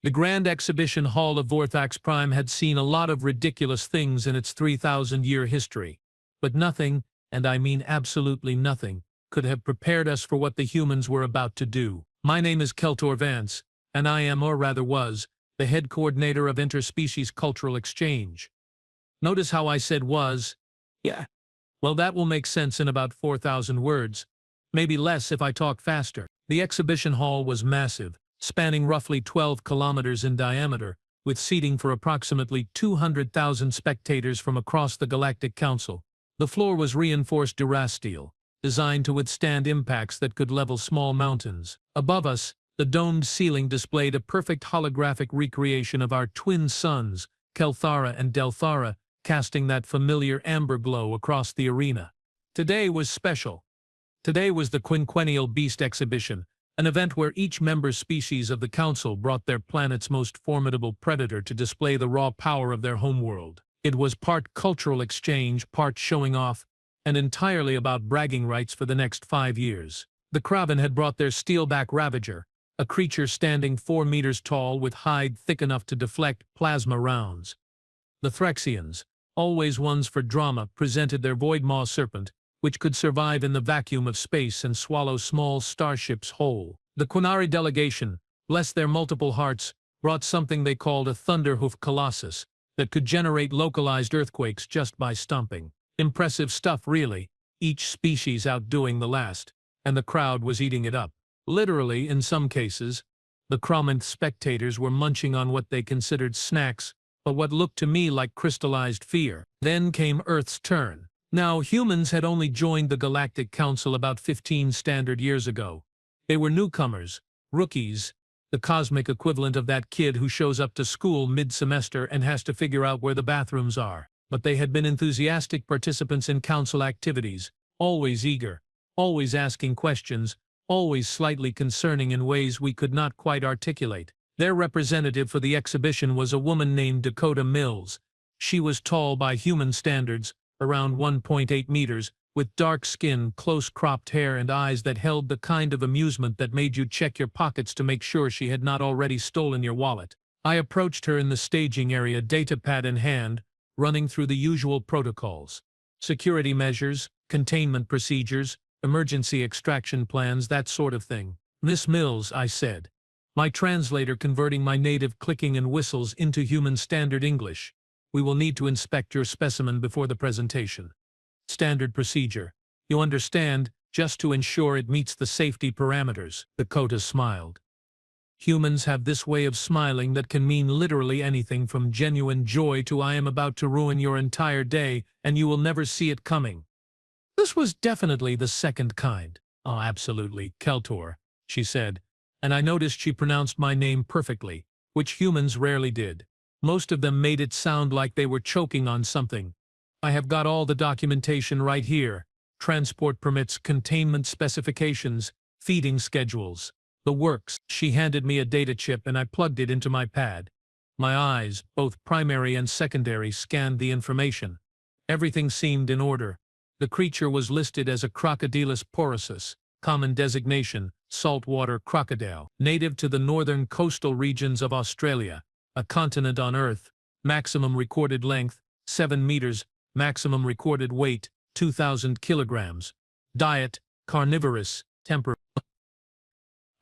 The Grand Exhibition Hall of Vorthax Prime had seen a lot of ridiculous things in its 3,000-year history. But nothing, and I mean absolutely nothing, could have prepared us for what the humans were about to do. My name is Keltor Vance, and I am, or rather was, the head coordinator of interspecies cultural exchange. Notice how I said was? Yeah. Well, that will make sense in about 4,000 words. Maybe less if I talk faster. The exhibition hall was massive, spanning roughly 12 kilometers in diameter, with seating for approximately 200,000 spectators from across the Galactic Council. The floor was reinforced durasteel, designed to withstand impacts that could level small mountains. Above us, the domed ceiling displayed a perfect holographic recreation of our twin suns, Kelthara and Delthara, casting that familiar amber glow across the arena. Today was special. Today was the Quinquennial Beast Exhibition, an event where each member species of the Council brought their planet's most formidable predator to display the raw power of their homeworld. It was part cultural exchange, part showing off, and entirely about bragging rights for the next 5 years. The Kraven had brought their steelback Ravager, a creature standing 4 meters tall with hide thick enough to deflect plasma rounds. The Threxians, always ones for drama, presented their Voidmaw Serpent, which could survive in the vacuum of space and swallow small starships whole. The Quinari delegation, bless their multiple hearts, brought something they called a Thunderhoof Colossus that could generate localized earthquakes just by stomping. Impressive stuff, really, each species outdoing the last, and the crowd was eating it up. Literally, in some cases, the Cromanth spectators were munching on what they considered snacks, but what looked to me like crystallized fear. Then came Earth's turn. Now, humans had only joined the Galactic Council about 15 standard years ago. They were newcomers, rookies, the cosmic equivalent of that kid who shows up to school mid-semester and has to figure out where the bathrooms are. But they had been enthusiastic participants in council activities, always eager, always asking questions, always slightly concerning in ways we could not quite articulate. Their representative for the exhibition was a woman named Dakota Mills. She was tall by human standards, around 1.8 meters, with dark skin, close-cropped hair, and eyes that held the kind of amusement that made you check your pockets to make sure she had not already stolen your wallet. I approached her in the staging area, datapad in hand, running through the usual protocols. Security measures, containment procedures, emergency extraction plans, that sort of thing. "Miss Mills," I said, my translator converting my native clicking and whistles into human standard English, "we will need to inspect your specimen before the presentation. Standard procedure. You understand, just to ensure it meets the safety parameters." Dakota smiled. Humans have this way of smiling that can mean literally anything from genuine joy to "I am about to ruin your entire day and you will never see it coming." This was definitely the second kind. "Oh, absolutely, Keltor," she said, and I noticed she pronounced my name perfectly, which humans rarely did. Most of them made it sound like they were choking on something. "I have got all the documentation right here. Transport permits, containment specifications, feeding schedules. The works." She handed me a data chip and I plugged it into my pad. My eyes, both primary and secondary, scanned the information. Everything seemed in order. The creature was listed as a Crocodilus porosus, common designation, saltwater crocodile, native to the northern coastal regions of Australia, a continent on Earth, maximum recorded length, 7 meters, maximum recorded weight, 2,000 kilograms. Diet, carnivorous, temperament.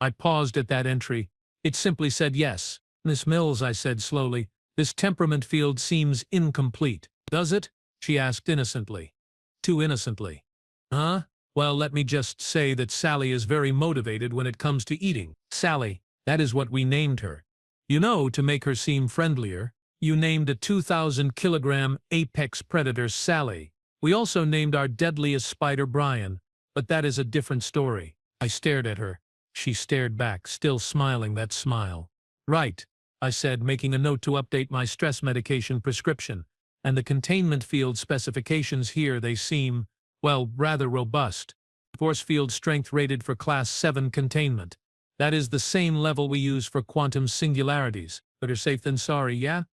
I paused at that entry. It simply said yes. "Miss Mills," I said slowly, "this temperament field seems incomplete." "Does it?" she asked innocently. Too innocently. "Huh? Well, let me just say that Sally is very motivated when it comes to eating." Sally, that is what we named her. You know, to make her seem friendlier, you named a 2,000-kilogram apex predator Sally. We also named our deadliest spider Brian, but that is a different story. I stared at her. She stared back, still smiling that smile. "Right," I said, making a note to update my stress medication prescription. "And the containment field specifications here, they seem, well, rather robust. Force field strength rated for Class 7 containment. That is the same level we use for quantum singularities. Better safe than sorry, yeah?"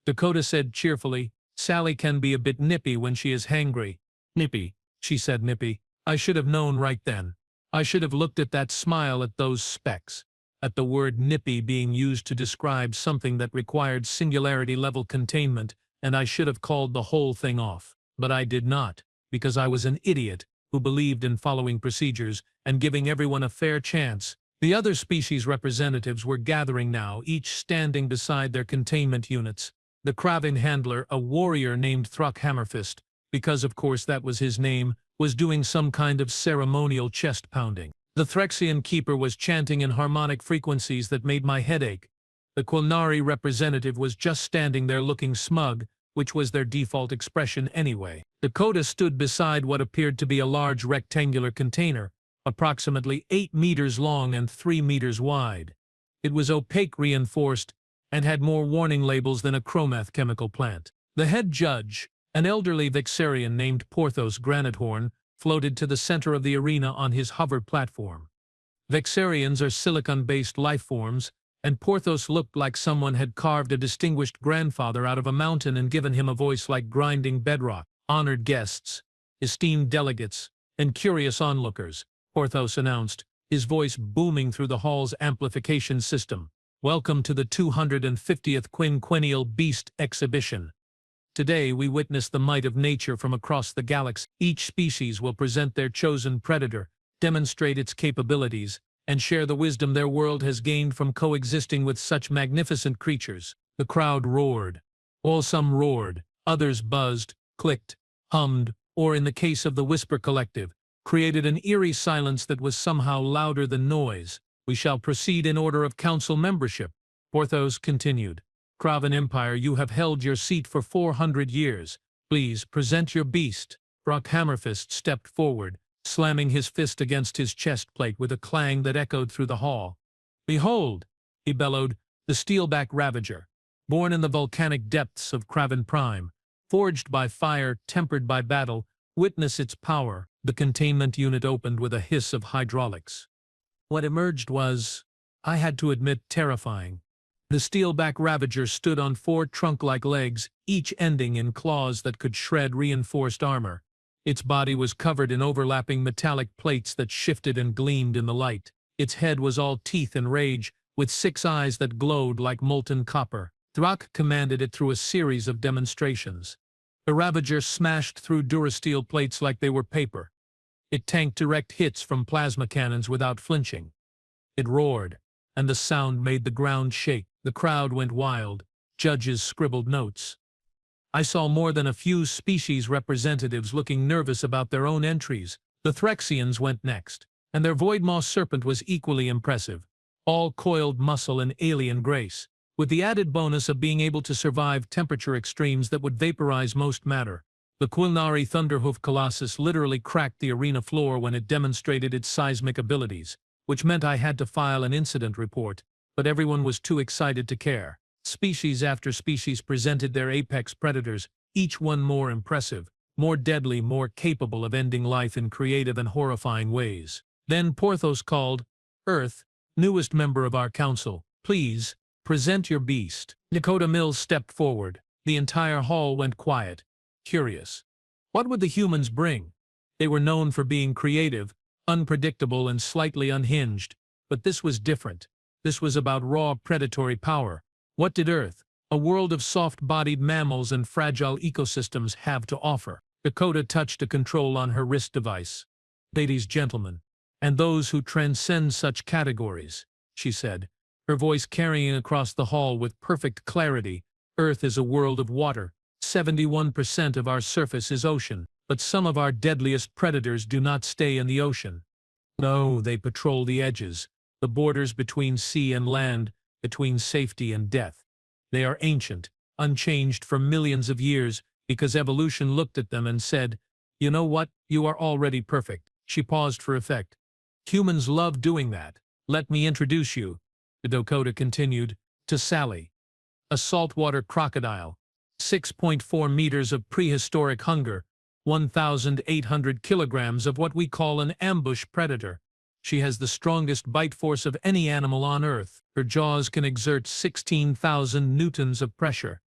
Dakota said cheerfully, "Sally can be a bit nippy when she is hangry." "Nippy," she said, nippy. I should have known right then. I should have looked at that smile, at those specs. at the word nippy being used to describe something that required singularity-level containment, and I should have called the whole thing off. But I did not, because I was an idiot who believed in following procedures and giving everyone a fair chance. The other species representatives were gathering now, each standing beside their containment units. The Kraven handler, a warrior named Hammerfist, because of course that was his name, was doing some kind of ceremonial chest-pounding. The Threxian keeper was chanting in harmonic frequencies that made my head ache. The Quilnari representative was just standing there looking smug, which was their default expression anyway. Dakota stood beside what appeared to be a large rectangular container, approximately 8 meters long and 3 meters wide. It was opaque reinforced and had more warning labels than a chromath chemical plant. The head judge, an elderly Vexarian named Porthos Granithorn, floated to the center of the arena on his hover platform. Vexarians are silicon-based life forms, and Porthos looked like someone had carved a distinguished grandfather out of a mountain and given him a voice like grinding bedrock. Honored guests, esteemed delegates, and curious onlookers, Porthos announced, his voice booming through the hall's amplification system. Welcome to the 250th Quinquennial Beast Exhibition. Today we witness the might of nature from across the galaxy. Each species will present their chosen predator, demonstrate its capabilities, and share the wisdom their world has gained from coexisting with such magnificent creatures. The crowd roared. Some roared, others buzzed, clicked, hummed, or in the case of the Whisper Collective, created an eerie silence that was somehow louder than noise. We shall proceed in order of council membership, Porthos continued. Kraven Empire, you have held your seat for 400 years. Please present your beast. Hammerfist stepped forward, slamming his fist against his chest plate with a clang that echoed through the hall. Behold, he bellowed, the Steelback Ravager, born in the volcanic depths of Kraven Prime, forged by fire, tempered by battle, witness its power. The containment unit opened with a hiss of hydraulics. What emerged was, I had to admit, terrifying. The Steelback Ravager stood on 4 trunk-like legs, each ending in claws that could shred reinforced armor. Its body was covered in overlapping metallic plates that shifted and gleamed in the light. Its head was all teeth and rage, with 6 eyes that glowed like molten copper. Thrak commanded it through a series of demonstrations. The Ravager smashed through durasteel plates like they were paper. It tanked direct hits from plasma cannons without flinching. It roared, and the sound made the ground shake. The crowd went wild. Judges scribbled notes. I saw more than a few species representatives looking nervous about their own entries. The Threxians went next, and their Voidmaw serpent was equally impressive, all coiled muscle and alien grace, with the added bonus of being able to survive temperature extremes that would vaporize most matter. The Quilnari Thunderhoof Colossus literally cracked the arena floor when it demonstrated its seismic abilities, which meant I had to file an incident report, but everyone was too excited to care. Species after species presented their apex predators, each one more impressive, more deadly, more capable of ending life in creative and horrifying ways. Then Porthos called, Earth, newest member of our council, please, present your beast. Dakota Mills stepped forward. The entire hall went quiet, curious. What would the humans bring? They were known for being creative, unpredictable, and slightly unhinged, but this was different. This was about raw predatory power. What did Earth, a world of soft-bodied mammals and fragile ecosystems, have to offer? Dakota touched a control on her wrist device. Ladies, gentlemen, and those who transcend such categories, she said, her voice carrying across the hall with perfect clarity. Earth is a world of water. 71% of our surface is ocean, but some of our deadliest predators do not stay in the ocean. No, they patrol the edges, the borders between sea and land, between safety and death. They are ancient, unchanged for millions of years, because evolution looked at them and said, you know what, you are already perfect. She paused for effect. Humans love doing that. Let me introduce you, the Dakota continued, to Sally. A saltwater crocodile, 6.4 meters of prehistoric hunger, 1,800 kilograms of what we call an ambush predator. She has the strongest bite force of any animal on Earth. Her jaws can exert 16,000 newtons of pressure.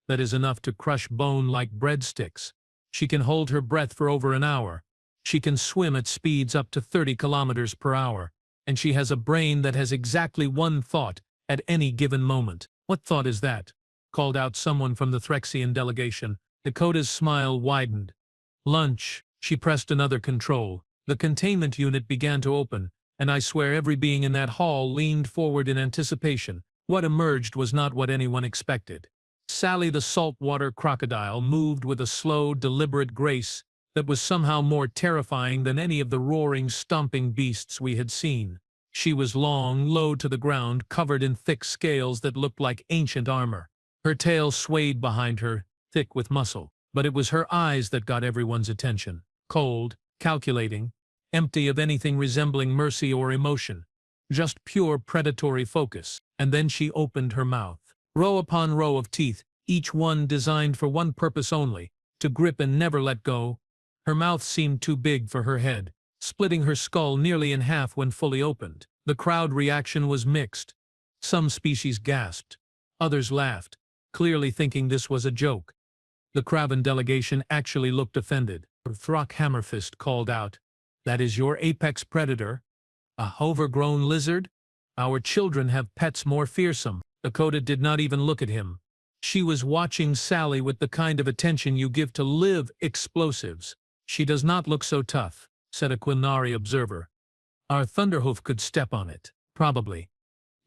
That is enough to crush bone like breadsticks. She can hold her breath for over an hour. She can swim at speeds up to 30 kilometers per hour. and she has a brain that has exactly one thought at any given moment. What thought is that? Called out someone from the Threxian delegation. Dakota's smile widened. Lunch. She pressed another control. The containment unit began to open, and I swear every being in that hall leaned forward in anticipation. What emerged was not what anyone expected. Sally the saltwater crocodile moved with a slow, deliberate grace that was somehow more terrifying than any of the roaring, stomping beasts we had seen. She was long, low to the ground, covered in thick scales that looked like ancient armor. Her tail swayed behind her, thick with muscle, but it was her eyes that got everyone's attention. Cold, calculating, empty of anything resembling mercy or emotion. Just pure predatory focus. And then she opened her mouth. Row upon row of teeth, each one designed for one purpose only, to grip and never let go. Her mouth seemed too big for her head, splitting her skull nearly in half when fully opened. The crowd reaction was mixed. Some species gasped. Others laughed, clearly thinking this was a joke. The Kraven delegation actually looked offended. Throck Hammerfist called out, "That is your apex predator? A overgrown lizard? Our children have pets more fearsome." Dakota did not even look at him. She was watching Sally with the kind of attention you give to live explosives. "She does not look so tough," said a Quinari observer. "Our Thunderhoof could step on it." "Probably."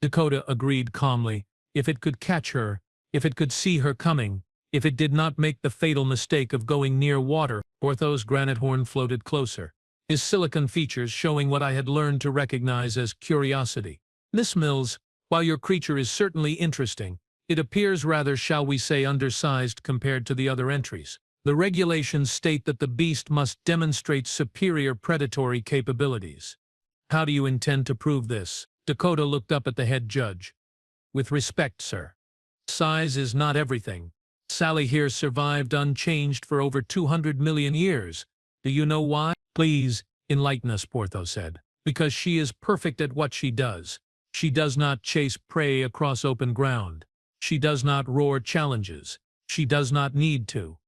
Dakota agreed calmly. "If it could catch her, if it could see her coming, if it did not make the fatal mistake of going near water." Porthos' granite horn floated closer, his silicon features showing what I had learned to recognize as curiosity. "Miss Mills, while your creature is certainly interesting, it appears rather, shall we say, undersized compared to the other entries. The regulations state that the beast must demonstrate superior predatory capabilities. How do you intend to prove this?" Dakota looked up at the head judge. "With respect, sir. Size is not everything. Sally here survived unchanged for over 200 million years. Do you know why?" "Please, enlighten us," Porthos said. "Because she is perfect at what she does. She does not chase prey across open ground. She does not roar challenges. She does not need to.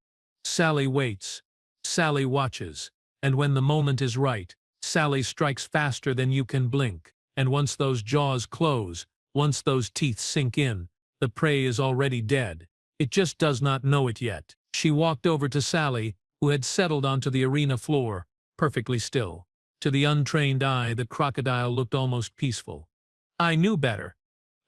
Sally waits. Sally watches. And when the moment is right, Sally strikes faster than you can blink. And once those jaws close, once those teeth sink in, the prey is already dead. It just does not know it yet." She walked over to Sally, who had settled onto the arena floor, perfectly still. To the untrained eye, the crocodile looked almost peaceful. I knew better.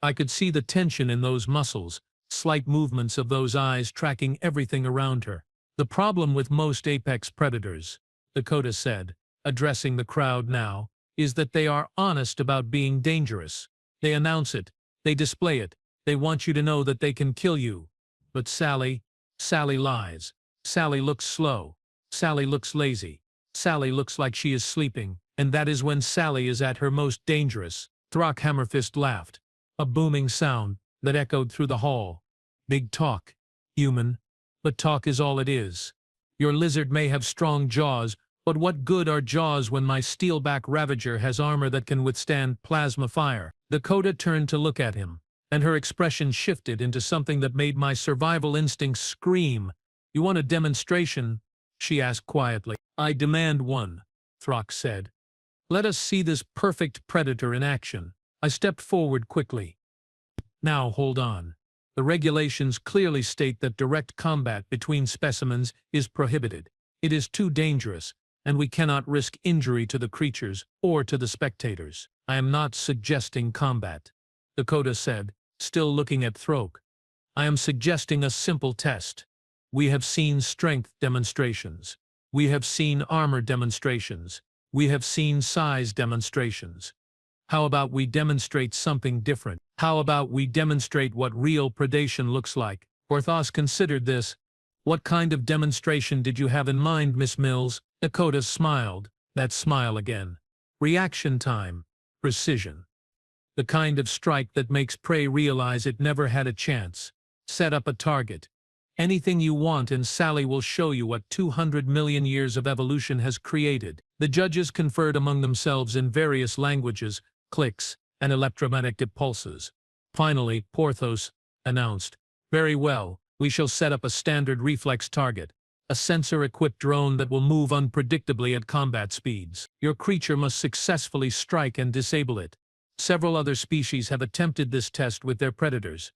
I could see the tension in those muscles, slight movements of those eyes tracking everything around her. "The problem with most apex predators," Dakota said, addressing the crowd now, "is that they are honest about being dangerous. They announce it. They display it. They want you to know that they can kill you. But Sally lies. Sally looks slow. Sally looks lazy. Sally looks like she is sleeping. And that is when Sally is at her most dangerous." Throck Hammerfist laughed, a booming sound that echoed through the hall. "Big talk, human, but talk is all it is. Your lizard may have strong jaws, but what good are jaws when my steelback Ravager has armor that can withstand plasma fire?" Dakota turned to look at him, and her expression shifted into something that made my survival instincts scream. "You want a demonstration?" she asked quietly. "I demand one," Throck said. "Let us see this perfect predator in action." I stepped forward quickly. "Now hold on. The regulations clearly state that direct combat between specimens is prohibited. It is too dangerous, and we cannot risk injury to the creatures or to the spectators." "I am not suggesting combat," Dakota said, still looking at Throke. "I am suggesting a simple test. We have seen strength demonstrations. We have seen armor demonstrations. We have seen size demonstrations. How about we demonstrate something different? How about we demonstrate what real predation looks like?" Porthos considered this. "What kind of demonstration did you have in mind, Miss Mills?" Dakota smiled, that smile again. "Reaction time. Precision. The kind of strike that makes prey realize it never had a chance. Set up a target. Anything you want and Sally will show you what 200 million years of evolution has created." The judges conferred among themselves in various languages, clicks, and electromagnetic pulses. Finally, Porthos announced, "Very well, we shall set up a standard reflex target. A sensor-equipped drone that will move unpredictably at combat speeds. Your creature must successfully strike and disable it. Several other species have attempted this test with their predators.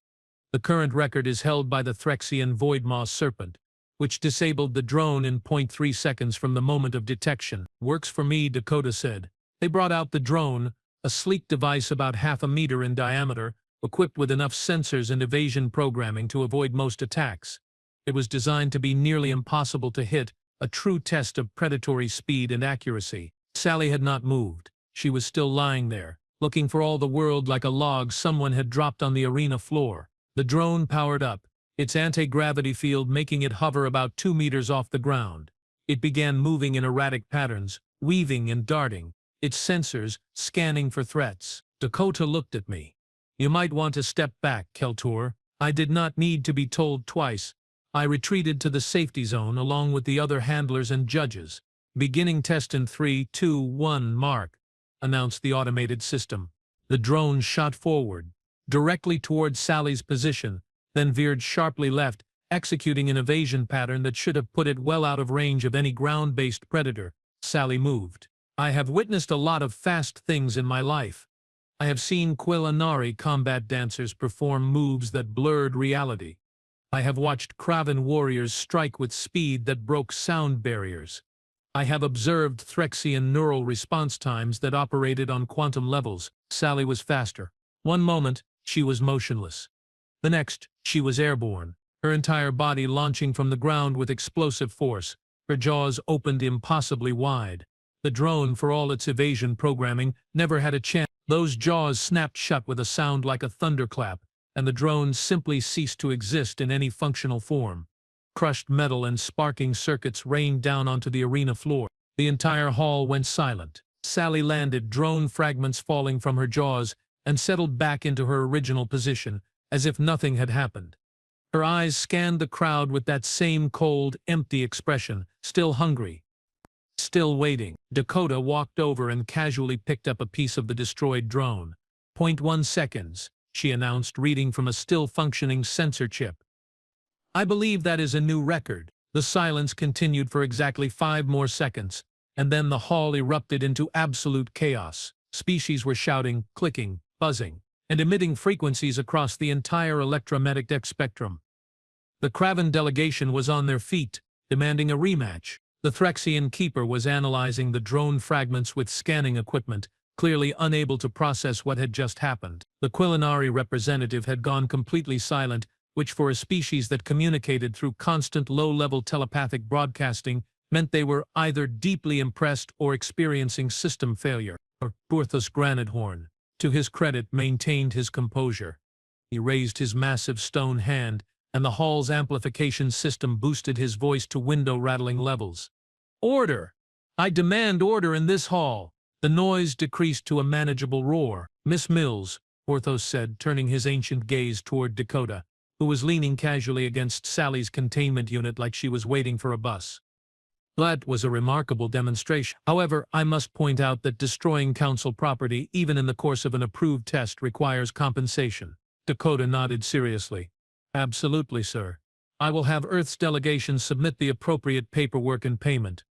The current record is held by the Threxian Voidmaw serpent, which disabled the drone in 0.3 seconds from the moment of detection. Works for me, Dakota said. They brought out the drone, a sleek device about half a meter in diameter, equipped with enough sensors and evasion programming to avoid most attacks. It was designed to be nearly impossible to hit, a true test of predatory speed and accuracy. Sally had not moved. She was still lying there, looking for all the world like a log someone had dropped on the arena floor. The drone powered up, its anti-gravity field making it hover about 2 meters off the ground. It began moving in erratic patterns, weaving and darting, its sensors scanning for threats. Dakota looked at me. You might want to step back, Keltor. I did not need to be told twice. I retreated to the safety zone along with the other handlers and judges. Beginning test in 3, 2, 1, mark, announced the automated system. The drone shot forward, directly towards Sally's position, then veered sharply left, executing an evasion pattern that should have put it well out of range of any ground-based predator. Sally moved. I have witnessed a lot of fast things in my life. I have seen Quillanari combat dancers perform moves that blurred reality. I have watched Kraven warriors strike with speed that broke sound barriers. I have observed Threxian neural response times that operated on quantum levels. Sally was faster. One moment, she was motionless. The next, she was airborne, her entire body launching from the ground with explosive force. Her jaws opened impossibly wide. The drone, for all its evasion programming, never had a chance. Those jaws snapped shut with a sound like a thunderclap, and the drone simply ceased to exist in any functional form. Crushed metal and sparking circuits rained down onto the arena floor. The entire hall went silent. Sally landed, drone fragments falling from her jaws, and settled back into her original position, as if nothing had happened. Her eyes scanned the crowd with that same cold, empty expression, still hungry, still waiting. Dakota walked over and casually picked up a piece of the destroyed drone. 0.1 seconds. She announced, reading from a still-functioning sensor chip. I believe that is a new record. The silence continued for exactly 5 more seconds, and then the hall erupted into absolute chaos. Species were shouting, clicking, buzzing, and emitting frequencies across the entire electromagnetic spectrum. The Kraven delegation was on their feet, demanding a rematch. The Threxian keeper was analyzing the drone fragments with scanning equipment, clearly unable to process what had just happened. The Quillanari representative had gone completely silent, which for a species that communicated through constant low-level telepathic broadcasting meant they were either deeply impressed or experiencing system failure. Porthos Granithorn, to his credit, maintained his composure. He raised his massive stone hand, and the hall's amplification system boosted his voice to window-rattling levels. Order! I demand order in this hall! The noise decreased to a manageable roar. Miss Mills, Porthos said, turning his ancient gaze toward Dakota, who was leaning casually against Sally's containment unit like she was waiting for a bus. That was a remarkable demonstration. However, I must point out that destroying council property, even in the course of an approved test, requires compensation. Dakota nodded seriously. Absolutely, sir. I will have Earth's delegation submit the appropriate paperwork and payment.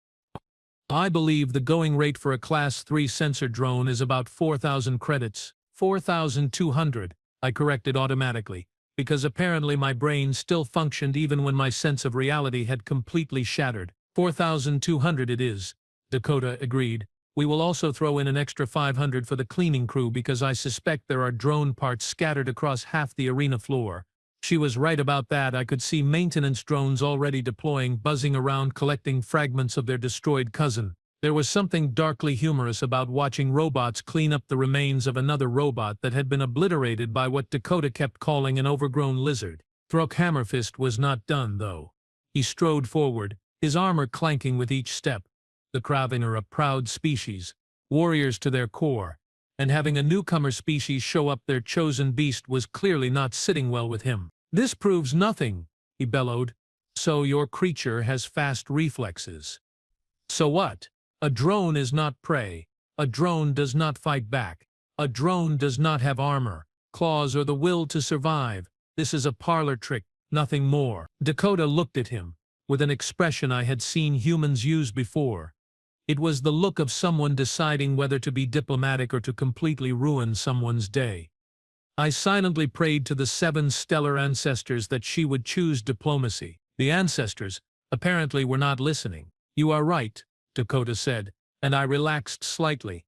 I believe the going rate for a Class 3 sensor drone is about 4,000 credits. 4,200, I corrected automatically, because apparently my brain still functioned even when my sense of reality had completely shattered. 4,200 it is, Dakota agreed. We will also throw in an extra 500 for the cleaning crew because I suspect there are drone parts scattered across half the arena floor. She was right about that. I could see maintenance drones already deploying, buzzing around, collecting fragments of their destroyed cousin. There was something darkly humorous about watching robots clean up the remains of another robot that had been obliterated by what Dakota kept calling an overgrown lizard. Throk Hammerfist was not done, though. He strode forward, his armor clanking with each step. The Kraven are a proud species, warriors to their core, and having a newcomer species show up their chosen beast was clearly not sitting well with him. This proves nothing, he bellowed. So your creature has fast reflexes. So what? A drone is not prey. A drone does not fight back. A drone does not have armor, claws, or the will to survive. This is a parlor trick, nothing more. Dakota looked at him, with an expression I had seen humans use before. It was the look of someone deciding whether to be diplomatic or to completely ruin someone's day. I silently prayed to the 7 stellar ancestors that she would choose diplomacy. The ancestors, apparently, were not listening. "You are right," Dakota said, and I relaxed slightly.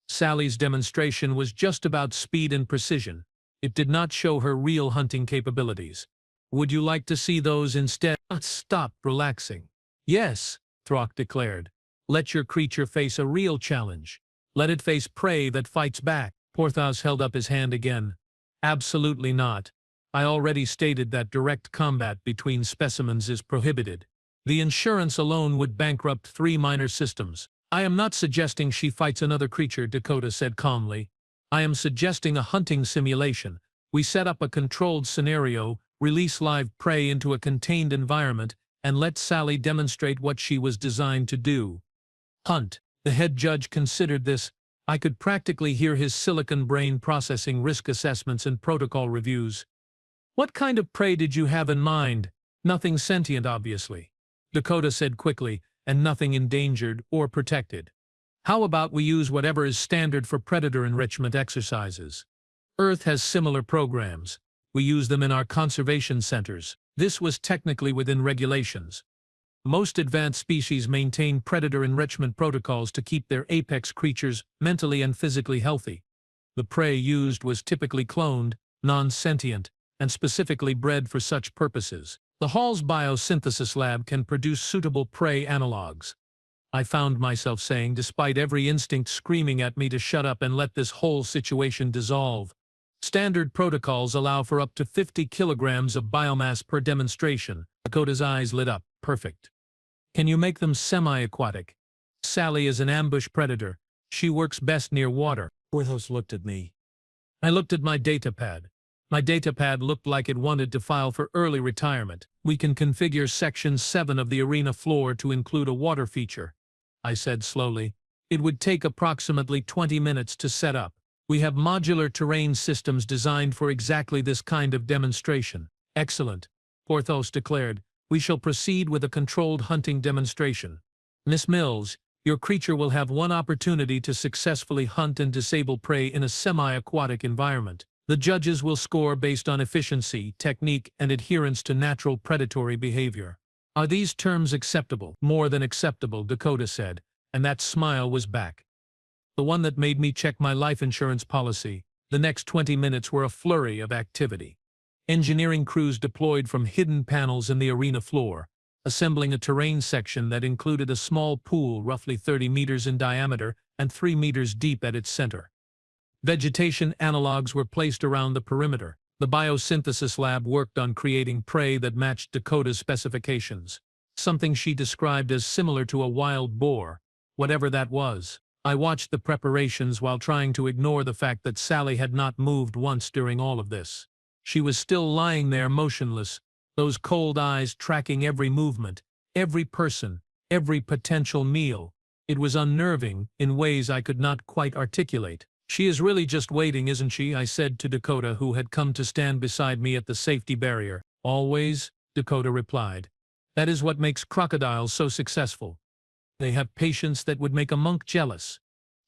Sally's demonstration was just about speed and precision. It did not show her real hunting capabilities. "Would you like to see those instead?" Stop relaxing. "Yes," Throck declared. "Let your creature face a real challenge. Let it face prey that fights back." Porthos held up his hand again. "Absolutely not. I already stated that direct combat between specimens is prohibited. The insurance alone would bankrupt 3 minor systems." "I am not suggesting she fights another creature," Dakota said calmly. "I am suggesting a hunting simulation. We set up a controlled scenario, release live prey into a contained environment, and let Sally demonstrate what she was designed to do. Hunt." The head judge considered this. I could practically hear his silicon brain processing risk assessments and protocol reviews. "What kind of prey did you have in mind?" "Nothing sentient, obviously," Dakota said quickly, "and nothing endangered or protected. How about we use whatever is standard for predator enrichment exercises? Earth has similar programs. We use them in our conservation centers." This was technically within regulations. Most advanced species maintain predator enrichment protocols to keep their apex creatures mentally and physically healthy. The prey used was typically cloned, non-sentient, and specifically bred for such purposes. The Hall's biosynthesis lab can produce suitable prey analogs. I found myself saying, despite every instinct screaming at me to shut up and let this whole situation dissolve. "Standard protocols allow for up to 50 kilograms of biomass per demonstration." Dakota's eyes lit up. "Perfect. Can you make them semi-aquatic?" "Sally is an ambush predator. She works best near water." Porthos looked at me. I looked at my datapad. My datapad looked like it wanted to file for early retirement. "We can configure Section 7 of the arena floor to include a water feature," I said slowly. "It would take approximately 20 minutes to set up. We have modular terrain systems designed for exactly this kind of demonstration." "Excellent," Porthos declared. "We shall proceed with a controlled hunting demonstration. Miss Mills, your creature will have one opportunity to successfully hunt and disable prey in a semi-aquatic environment. The judges will score based on efficiency, technique, and adherence to natural predatory behavior." "Are these terms acceptable?" "More than acceptable," Dakota said, and that smile was back. The one that made me check my life insurance policy. The next 20 minutes were a flurry of activity. Engineering crews deployed from hidden panels in the arena floor, assembling a terrain section that included a small pool roughly 30 meters in diameter and 3 meters deep at its center. Vegetation analogs were placed around the perimeter. The biosynthesis lab worked on creating prey that matched Dakota's specifications, something she described as similar to a wild boar, whatever that was. I watched the preparations while trying to ignore the fact that Sally had not moved once during all of this. She was still lying there motionless, those cold eyes tracking every movement, every person, every potential meal. It was unnerving in ways I could not quite articulate. "She is really just waiting, isn't she?" I said to Dakota, who had come to stand beside me at the safety barrier. "Always," Dakota replied. "That is what makes crocodiles so successful. They have patience that would make a monk jealous.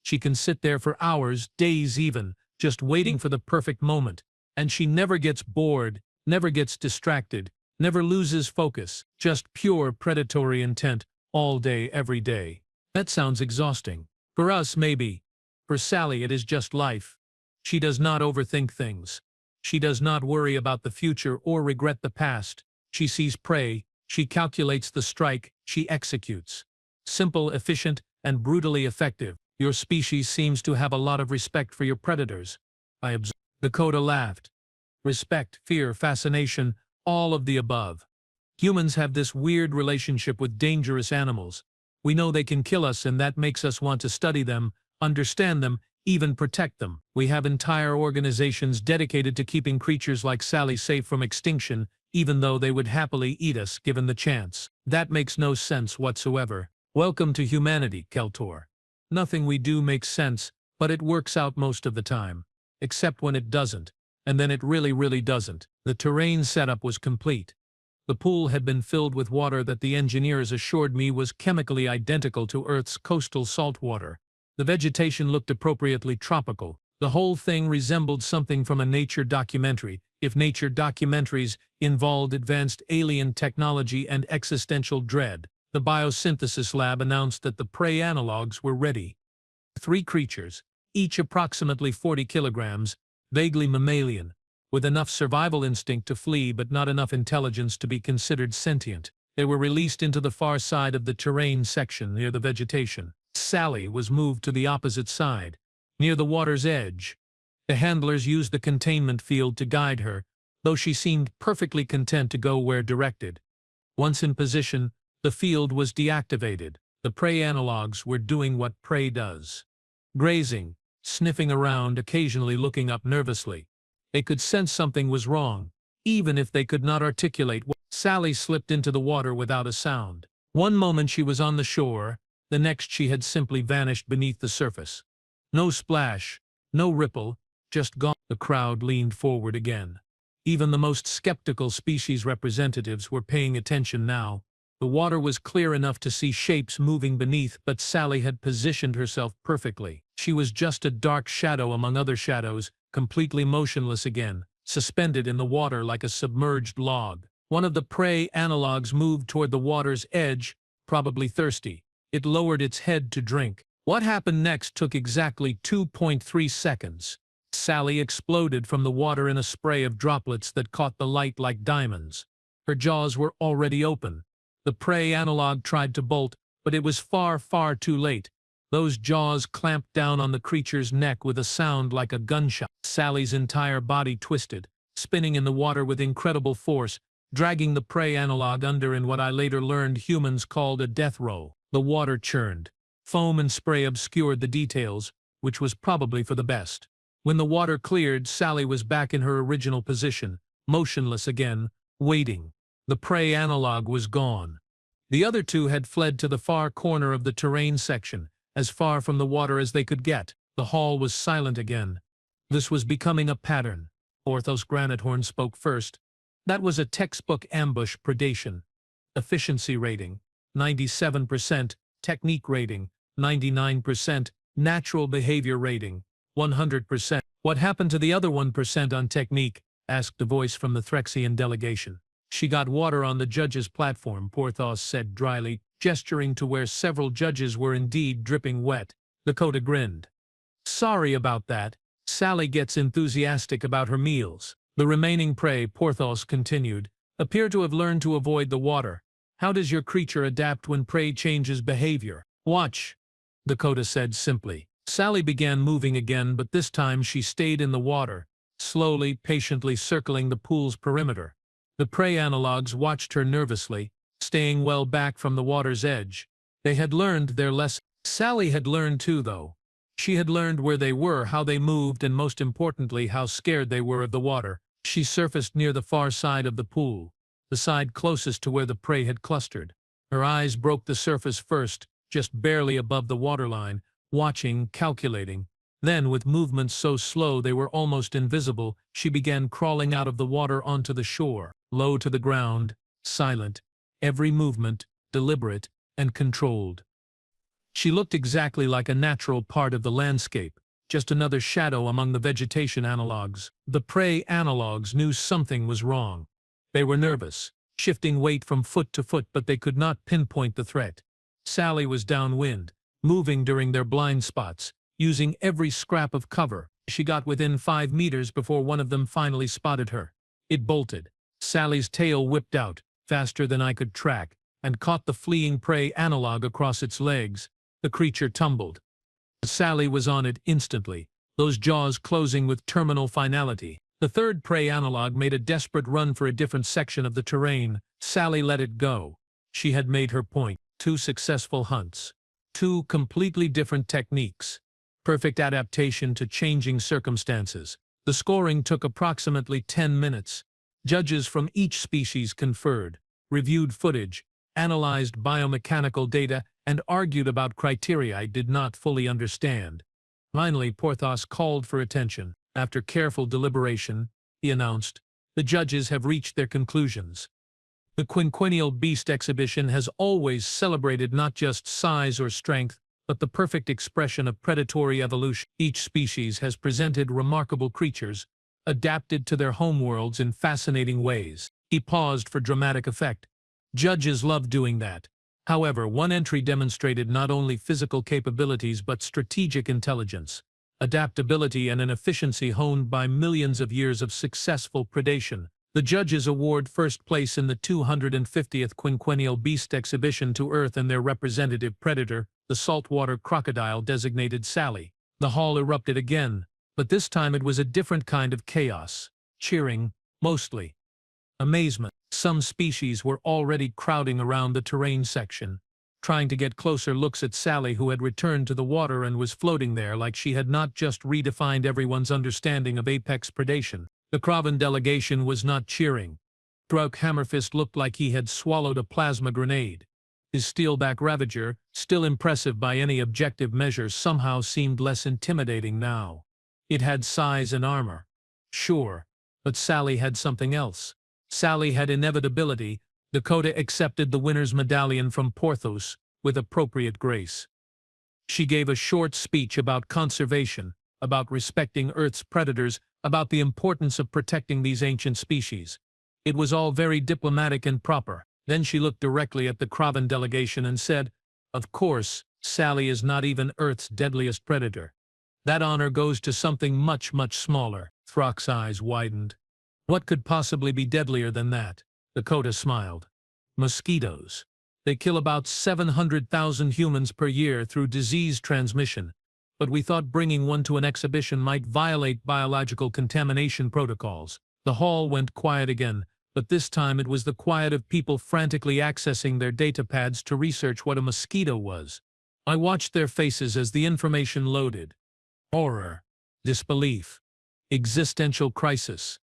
She can sit there for hours, days even, just waiting for the perfect moment. And she never gets bored, never gets distracted, never loses focus, just pure predatory intent, all day, every day." That sounds exhausting. For us, maybe. For Sally, it is just life. She does not overthink things. She does not worry about the future or regret the past. She sees prey, she calculates the strike, she executes. Simple, efficient, and brutally effective. "Your species seems to have a lot of respect for your predators," I observed. Dakota laughed. "Respect, fear, fascination, all of the above. Humans have this weird relationship with dangerous animals. We know they can kill us, and that makes us want to study them, understand them, even protect them. We have entire organizations dedicated to keeping creatures like Sally safe from extinction, even though they would happily eat us given the chance. That makes no sense whatsoever. Welcome to humanity, Keltor. Nothing we do makes sense, but it works out most of the time. Except when it doesn't. And then it really doesn't." The terrain setup was complete. The pool had been filled with water that the engineers assured me was chemically identical to Earth's coastal saltwater. The vegetation looked appropriately tropical. The whole thing resembled something from a nature documentary, if nature documentaries involved advanced alien technology and existential dread. The biosynthesis lab announced that the prey analogs were ready. 3 creatures, each approximately 40 kilograms, vaguely mammalian, with enough survival instinct to flee but not enough intelligence to be considered sentient. They were released into the far side of the terrain section near the vegetation. Sally was moved to the opposite side, near the water's edge. The handlers used the containment field to guide her, though she seemed perfectly content to go where directed. Once in position, the field was deactivated. The prey analogs were doing what prey does. Grazing, sniffing around, occasionally looking up nervously. They could sense something was wrong, even if they could not articulate what. Sally slipped into the water without a sound. One moment she was on the shore, the next she had simply vanished beneath the surface. No splash, no ripple, just gone. The crowd leaned forward again. Even the most skeptical species representatives were paying attention now. The water was clear enough to see shapes moving beneath, but Sally had positioned herself perfectly. She was just a dark shadow among other shadows, completely motionless again, suspended in the water like a submerged log. One of the prey analogs moved toward the water's edge, probably thirsty. It lowered its head to drink. What happened next took exactly 2.3 seconds. Sally exploded from the water in a spray of droplets that caught the light like diamonds. Her jaws were already open. The prey analog tried to bolt, but it was far, far too late. Those jaws clamped down on the creature's neck with a sound like a gunshot. Sally's entire body twisted, spinning in the water with incredible force, dragging the prey analog under in what I later learned humans called a death roll. The water churned. Foam and spray obscured the details, which was probably for the best. When the water cleared, Sally was back in her original position, motionless again, waiting. The prey analog was gone. The other 2 had fled to the far corner of the terrain section, as far from the water as they could get. The hall was silent again. This was becoming a pattern. Porthos Granithorn spoke first. That was a textbook ambush predation. Efficiency rating, 97%, technique rating, 99%, natural behavior rating, 100%. What happened to the other 1% on technique? Asked a voice from the Threxian delegation. She got water on the judges' platform, Porthos said dryly, gesturing to where several judges were indeed dripping wet. Dakota grinned. Sorry about that. Sally gets enthusiastic about her meals. The remaining prey, Porthos continued, appear to have learned to avoid the water. How does your creature adapt when prey changes behavior? Watch, Dakota said simply. Sally began moving again, but this time she stayed in the water, slowly, patiently circling the pool's perimeter. The prey analogs watched her nervously, staying well back from the water's edge. They had learned their lesson. Sally had learned too, though. She had learned where they were, how they moved, and most importantly, how scared they were of the water. She surfaced near the far side of the pool, the side closest to where the prey had clustered. Her eyes broke the surface first, just barely above the waterline, watching, calculating. Then, with movements so slow they were almost invisible, she began crawling out of the water onto the shore, low to the ground, silent, every movement deliberate and controlled. She looked exactly like a natural part of the landscape, just another shadow among the vegetation analogs. The prey analogs knew something was wrong. They were nervous, shifting weight from foot to foot, but they could not pinpoint the threat. Sally was downwind, moving during their blind spots, using every scrap of cover. She got within 5 meters before one of them finally spotted her. It bolted. Sally's tail whipped out, faster than I could track, and caught the fleeing prey analog across its legs. The creature tumbled. Sally was on it instantly, those jaws closing with terminal finality. The third prey analog made a desperate run for a different section of the terrain. Sally let it go. She had made her point. 2 successful hunts. 2 completely different techniques. Perfect adaptation to changing circumstances. The scoring took approximately 10 minutes. Judges from each species conferred, reviewed footage, analyzed biomechanical data, and argued about criteria I did not fully understand. Finally, Porthos called for attention. After careful deliberation, he announced, "The judges have reached their conclusions." The quinquennial beast exhibition has always celebrated not just size or strength, but the perfect expression of predatory evolution. Each species has presented remarkable creatures, adapted to their homeworlds in fascinating ways. He paused for dramatic effect. Judges love doing that. However, one entry demonstrated not only physical capabilities but strategic intelligence, adaptability, and an efficiency honed by millions of years of successful predation. The judges award first place in the 250th Quinquennial Beast Exhibition to Earth and their representative predator, the saltwater crocodile designated Sally. The hall erupted again, but this time it was a different kind of chaos. Cheering, mostly. Amazement. Some species were already crowding around the terrain section, trying to get closer looks at Sally, who had returned to the water and was floating there like she had not just redefined everyone's understanding of apex predation. The Crocodile delegation was not cheering. Druk Hammerfist looked like he had swallowed a plasma grenade. His steelback Ravager, still impressive by any objective measure, somehow seemed less intimidating now. It had size and armor. Sure, but Sally had something else. Sally had inevitability. Dakota accepted the winner's medallion from Porthos with appropriate grace. She gave a short speech about conservation, about respecting Earth's predators, about the importance of protecting these ancient species. It was all very diplomatic and proper. Then she looked directly at the Crocodile delegation and said, "Of course, Sally is not even Earth's deadliest predator. That honor goes to something much, much smaller." Throk's eyes widened. What could possibly be deadlier than that? Dakota smiled. Mosquitoes. They kill about 700,000 humans per year through disease transmission, but we thought bringing one to an exhibition might violate biological contamination protocols. The hall went quiet again, but this time it was the quiet of people frantically accessing their datapads to research what a mosquito was. I watched their faces as the information loaded. Horror, disbelief, existential crisis.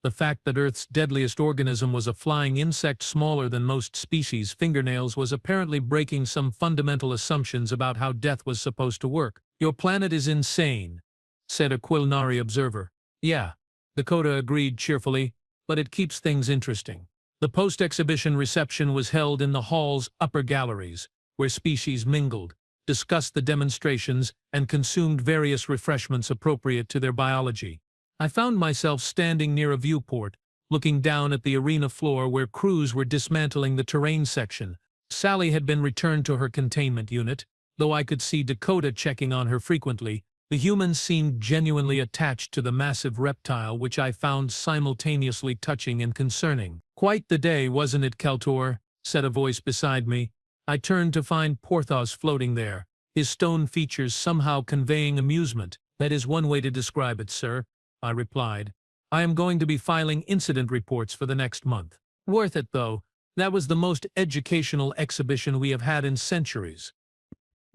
The fact that Earth's deadliest organism was a flying insect smaller than most species' fingernails was apparently breaking some fundamental assumptions about how death was supposed to work. "Your planet is insane," said a Quilnari observer. "Yeah," Dakota agreed cheerfully, "but it keeps things interesting." The post-exhibition reception was held in the hall's upper galleries, where species mingled, discussed the demonstrations, and consumed various refreshments appropriate to their biology. I found myself standing near a viewport, looking down at the arena floor where crews were dismantling the terrain section. Sally had been returned to her containment unit, though I could see Dakota checking on her frequently. The humans seemed genuinely attached to the massive reptile, which I found simultaneously touching and concerning. "Quite the day, wasn't it, Keltor?" said a voice beside me. I turned to find Porthos floating there, his stone features somehow conveying amusement. "That is one way to describe it, sir," I replied. "I am going to be filing incident reports for the next month." "Worth it, though. That was the most educational exhibition we have had in centuries."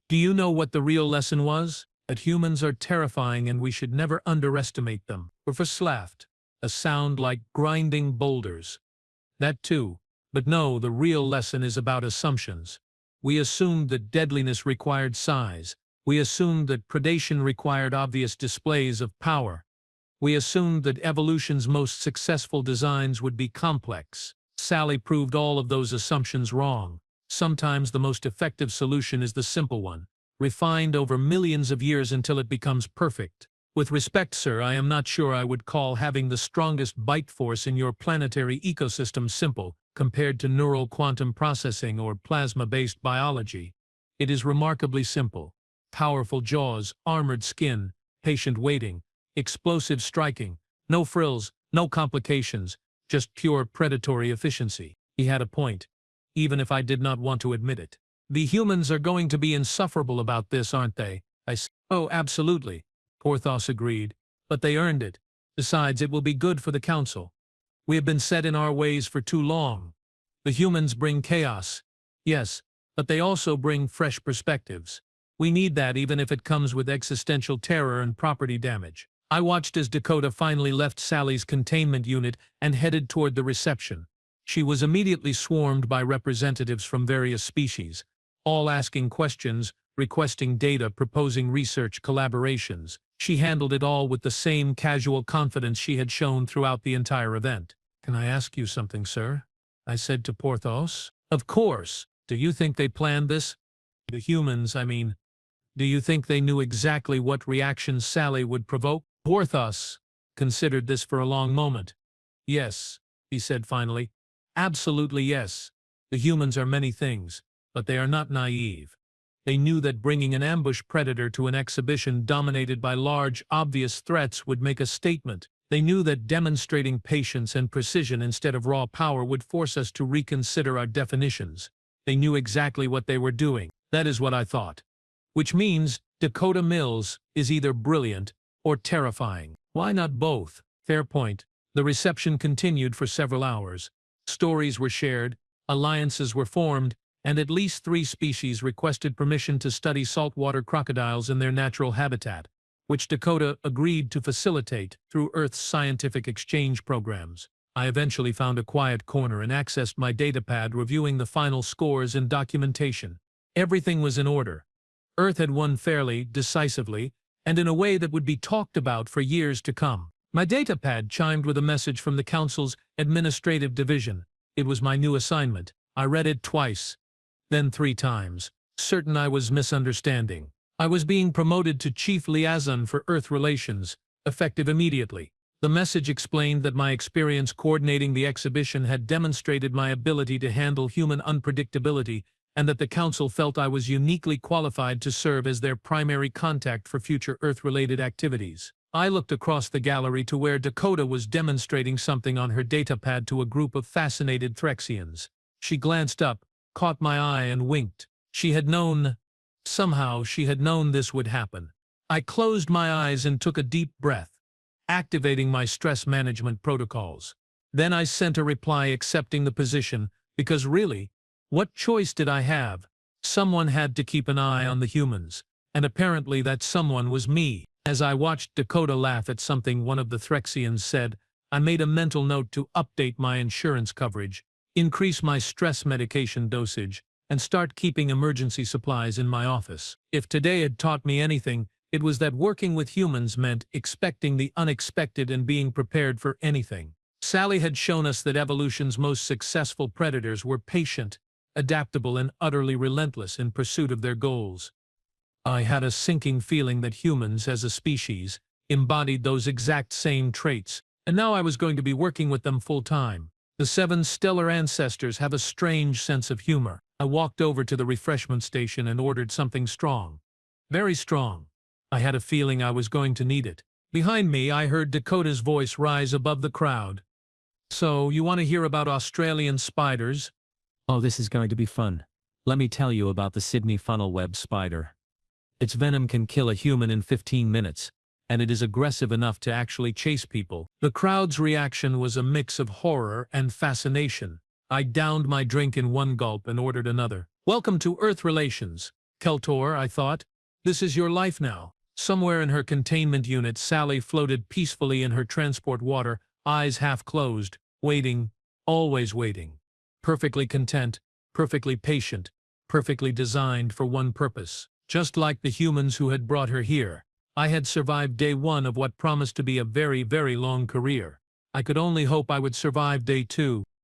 "Do you know what the real lesson was? That humans are terrifying and we should never underestimate them." Professor laughed, a sound like grinding boulders. "That too. But no, the real lesson is about assumptions. We assumed that deadliness required size. We assumed that predation required obvious displays of power. We assumed that evolution's most successful designs would be complex. Sally proved all of those assumptions wrong. Sometimes the most effective solution is the simple one, refined over millions of years until it becomes perfect. With respect, sir, I am not sure I would call having the strongest bite force in your planetary ecosystem simple, compared to neural quantum processing or plasma-based biology. It is remarkably simple. Powerful jaws, armored skin, patient waiting, explosive striking, no frills, no complications, just pure predatory efficiency. He had a point, even if I did not want to admit it. "The humans are going to be insufferable about this, aren't they?" I said. "Oh, absolutely," Porthos agreed, "but they earned it. Besides, it will be good for the Council. We have been set in our ways for too long. The humans bring chaos, yes, but they also bring fresh perspectives. We need that even if it comes with existential terror and property damage." I watched as Dakota finally left Sally's containment unit and headed toward the reception. She was immediately swarmed by representatives from various species, all asking questions, requesting data, proposing research collaborations. She handled it all with the same casual confidence she had shown throughout the entire event. "Can I ask you something, sir?" I said to Porthos. Of course. Do you think they planned this? The humans, I mean. Do you think they knew exactly what reactions Sally would provoke? Porthos considered this for a long moment. Yes, he said finally. Absolutely yes. The humans are many things, but they are not naive. They knew that bringing an ambush predator to an exhibition dominated by large, obvious threats would make a statement. They knew that demonstrating patience and precision instead of raw power would force us to reconsider our definitions. They knew exactly what they were doing. That is what I thought. Which means Dakota Mills is either brilliant or terrifying. Why not both? Fair point. The reception continued for several hours. Stories were shared, alliances were formed, and at least 3 species requested permission to study saltwater crocodiles in their natural habitat, which Dakota agreed to facilitate through Earth's scientific exchange programs. I eventually found a quiet corner and accessed my datapad, reviewing the final scores and documentation. Everything was in order. Earth had won fairly, decisively, and in a way that would be talked about for years to come. My datapad chimed with a message from the Council's Administrative Division. It was my new assignment. I read it twice, then 3 times, certain I was misunderstanding. I was being promoted to Chief Liaison for Earth Relations, effective immediately. The message explained that my experience coordinating the exhibition had demonstrated my ability to handle human unpredictability, and that the Council felt I was uniquely qualified to serve as their primary contact for future Earth-related activities. I looked across the gallery to where Dakota was demonstrating something on her datapad to a group of fascinated Threxians. She glanced up, caught my eye, and winked. She had known. Somehow she had known this would happen. I closed my eyes and took a deep breath, activating my stress management protocols. Then I sent a reply accepting the position, because really, what choice did I have? Someone had to keep an eye on the humans, and apparently that someone was me. As I watched Dakota laugh at something one of the Threxians said, I made a mental note to update my insurance coverage, increase my stress medication dosage, and start keeping emergency supplies in my office. If today had taught me anything, it was that working with humans meant expecting the unexpected and being prepared for anything. Sally had shown us that evolution's most successful predators were patient, adaptable, and utterly relentless in pursuit of their goals. I had a sinking feeling that humans, as a species, embodied those exact same traits, and now I was going to be working with them full-time. The 7 stellar ancestors have a strange sense of humor. I walked over to the refreshment station and ordered something strong. Very strong. I had a feeling I was going to need it. Behind me, I heard Dakota's voice rise above the crowd. So, you want to hear about Australian spiders? Oh, this is going to be fun. Let me tell you about the Sydney funnel web spider. Its venom can kill a human in 15 minutes, and it is aggressive enough to actually chase people. The crowd's reaction was a mix of horror and fascination. I downed my drink in one gulp and ordered another. Welcome to Earth Relations, Keltor, I thought. This is your life now. Somewhere in her containment unit, Sally floated peacefully in her transport water, eyes half closed, waiting, always waiting. Perfectly content, perfectly patient, perfectly designed for one purpose. Just like the humans who had brought her here, I had survived day 1 of what promised to be a very, very long career. I could only hope I would survive day 2.